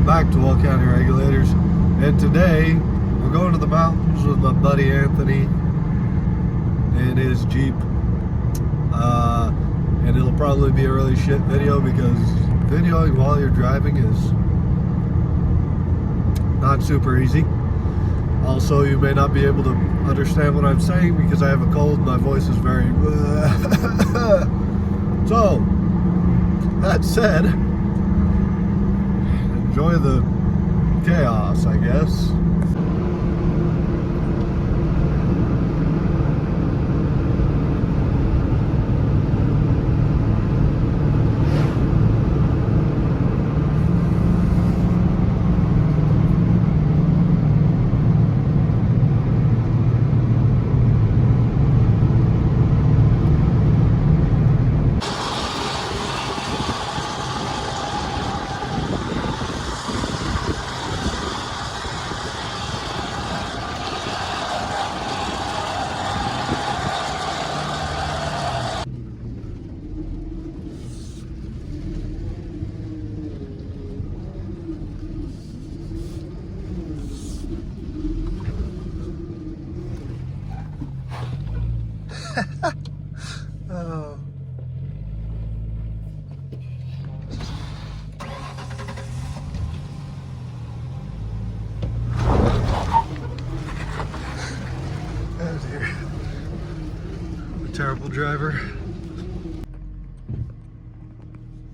Welcome back to Wall County Regulators. And today we're going to the mountains with my buddy Anthony in his Jeep. And it'll probably be a really shit video because videoing while you're driving is not super easy. Also, you may not be able to understand what I'm saying because I have a cold and my voice is very So, that said, enjoy the chaos, I guess. Oh. Oh dear. I'm a terrible driver.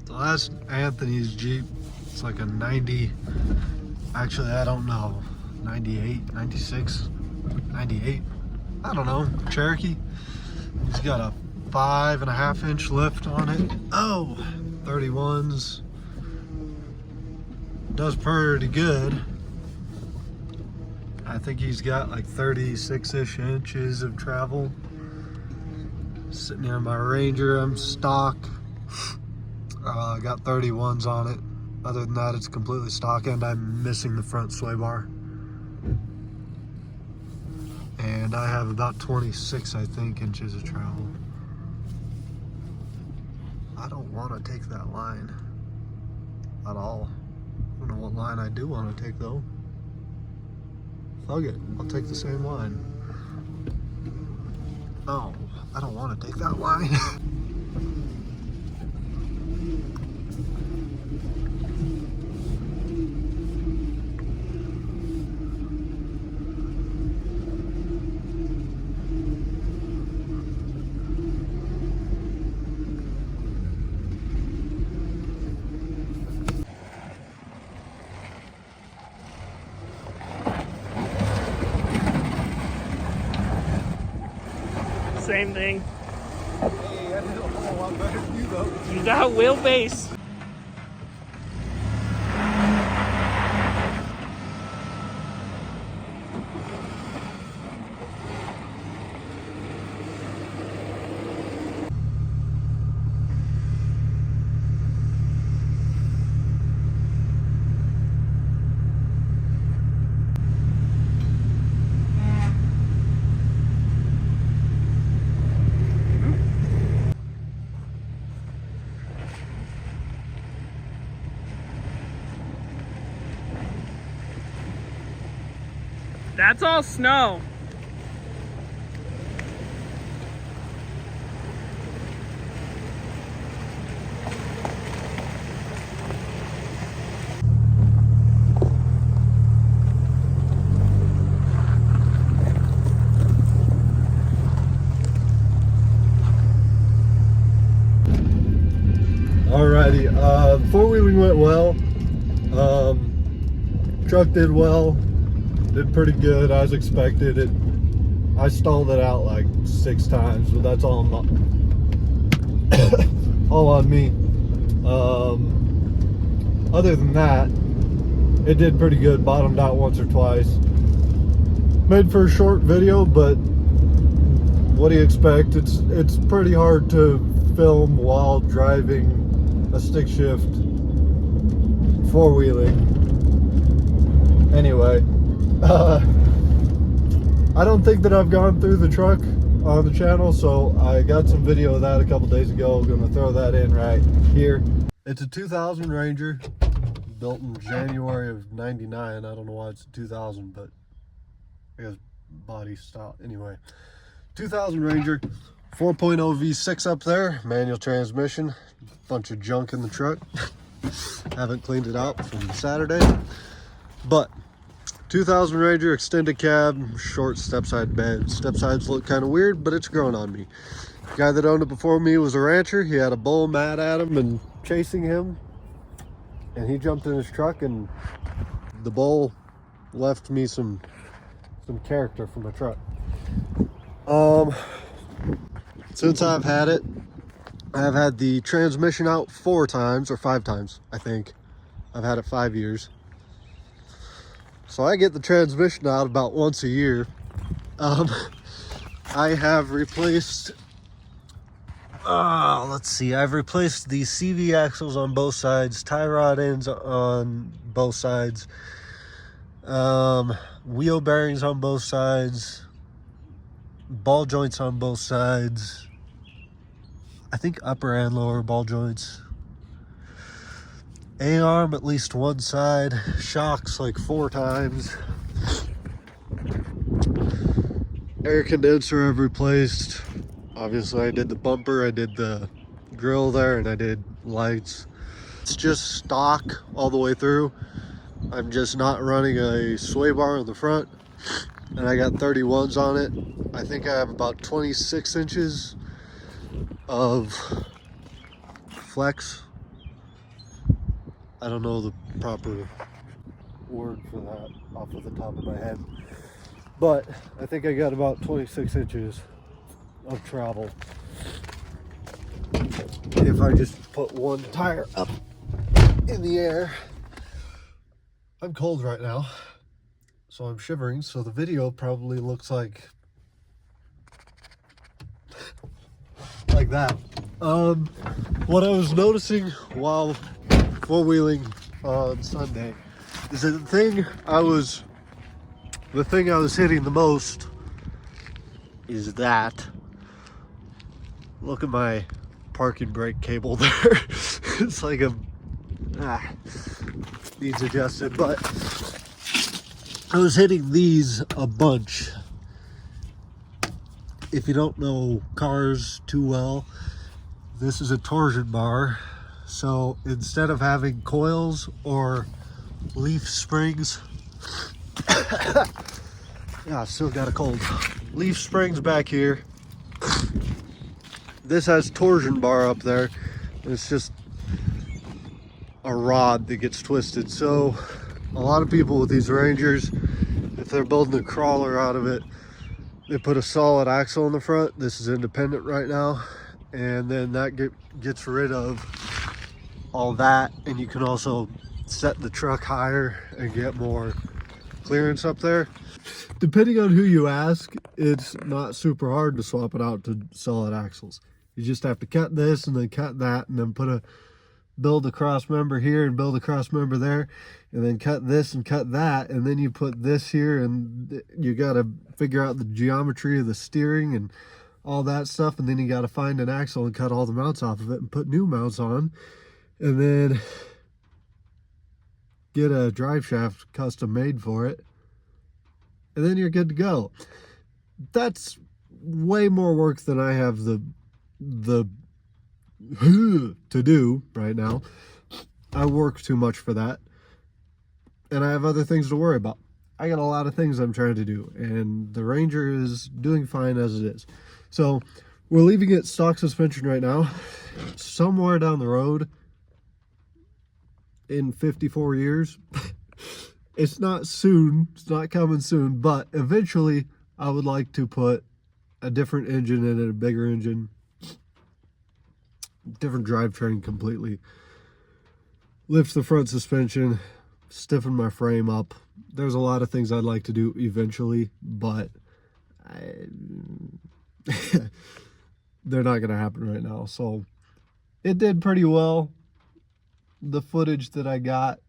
So that's Anthony's Jeep. It's like a 90, actually I don't know, 98, 96, 98, I don't know, Cherokee. He's got a 5.5-inch lift on it. Oh, 31s. Does pretty good. I think he's got like 36-ish inches of travel. Sitting here in my Ranger, I'm stock. I got 31s on it. Other than that, it's completely stock, and I'm missing the front sway bar. And I have about 26, I think, inches of travel. I don't want to take that line at all. I don't know what line I do want to take though. Fuck it, I'll take the same line. Oh, I don't want to take that line. Same thing. Hey, I did a whole lot better than you though. You got wheelbase. That's all snow. Alrighty, four-wheeling went well. Truck did well. Did pretty good as expected. I stalled it out like 6 times, but that's all all on me. Other than that, it did pretty good. Bottomed out once or twice. Made for a short video, but what do you expect? It's pretty hard to film while driving a stick shift four-wheeling. Anyway. I don't think that I've gone through the truck on the channel, so I got some video of that a couple days ago. I'm gonna throw that in right here. It's a 2000 Ranger, built in January of 99. I don't know why it's 2000, but I guess body style. Anyway, 2000 Ranger, 4.0 V6 up there, manual transmission, bunch of junk in the truck. Haven't cleaned it out from Saturday, but 2000 Ranger, extended cab, short step side bed. Step sides look kind of weird, but it's grown on me. The guy that owned it before me was a rancher. He had a bull mad at him and chasing him, and he jumped in his truck, and the bull left me some character from my truck. Since I've had it, I've had the transmission out 4 times or 5 times, I think. I've had it 5 years. So I get the transmission out about once a year. I have replaced, let's see, I've replaced the CV axles on both sides, tie rod ends on both sides, wheel bearings on both sides, ball joints on both sides, I think upper and lower ball joints, A-arm at least one side, shocks like 4 times, air condenser I've replaced. Obviously I did the bumper, I did the grill there, and I did lights. It's just stock all the way through. I'm just not running a sway bar on the front, and I got 31s on it. I think I have about 26 inches of flex. I don't know the proper word for that off of the top of my head, but I think I got about 26 inches of travel if I just put one tire up in the air. I'm cold right now, so I'm shivering, so the video probably looks like that. What I was noticing while four-wheeling on Sunday is that the thing I was hitting the most is that. Look at my parking brake cable there. It's like needs adjusted, but I was hitting these a bunch. If you don't know cars too well, this is a torsion bar. So instead of having coils or leaf springs, yeah, I still got a cold. Leaf springs back here. This has torsion bar up there. It's just a rod that gets twisted. So a lot of people with these Rangers, if they're building a crawler out of it, they put a solid axle in the front. This is independent right now, and then that gets rid of all that, and you can also set the truck higher and get more clearance up there. Depending on who you ask, it's not super hard to swap it out to solid axles. You just have to cut this and then cut that, and then build a cross member here and build a cross member there, and then cut this and cut that, and then you put this here, and you got to figure out the geometry of the steering and all that stuff, and then you got to find an axle and cut all the mounts off of it and put new mounts on, and then get a drive shaft custom made for it, and then you're good to go. That's way more work than I have the to do right now. I work too much for that, and I have other things to worry about. I got a lot of things I'm trying to do, and the Ranger is doing fine as it is. So we're leaving it stock suspension right now. Somewhere down the road, in 54 years, it's not soon, it's not coming soon, but eventually I would like to put a different engine in it, a bigger engine, different drivetrain completely, lift the front suspension, stiffen my frame up. There's a lot of things I'd like to do eventually, but they're not gonna happen right now. So it did pretty well. The footage that I got,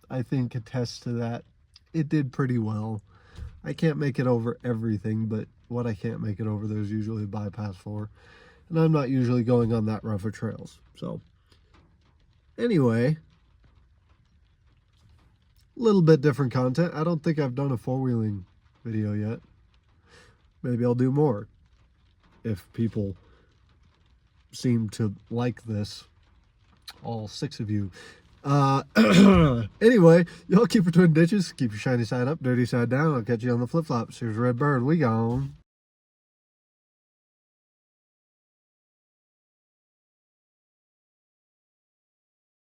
I think, attests to that. It did pretty well. I can't make it over everything, but what I can't make it over, there's usually a bypass for. And I'm not usually going on that rough of trails. So anyway, little bit different content. I don't think I've done a four-wheeling video yet. Maybe I'll do more if people seem to like this, all 6 of you. Anyway, y'all keep your twin ditches, keep your shiny side up, dirty side down. I'll catch you on the flip-flops. Here's Red Bird. We gone.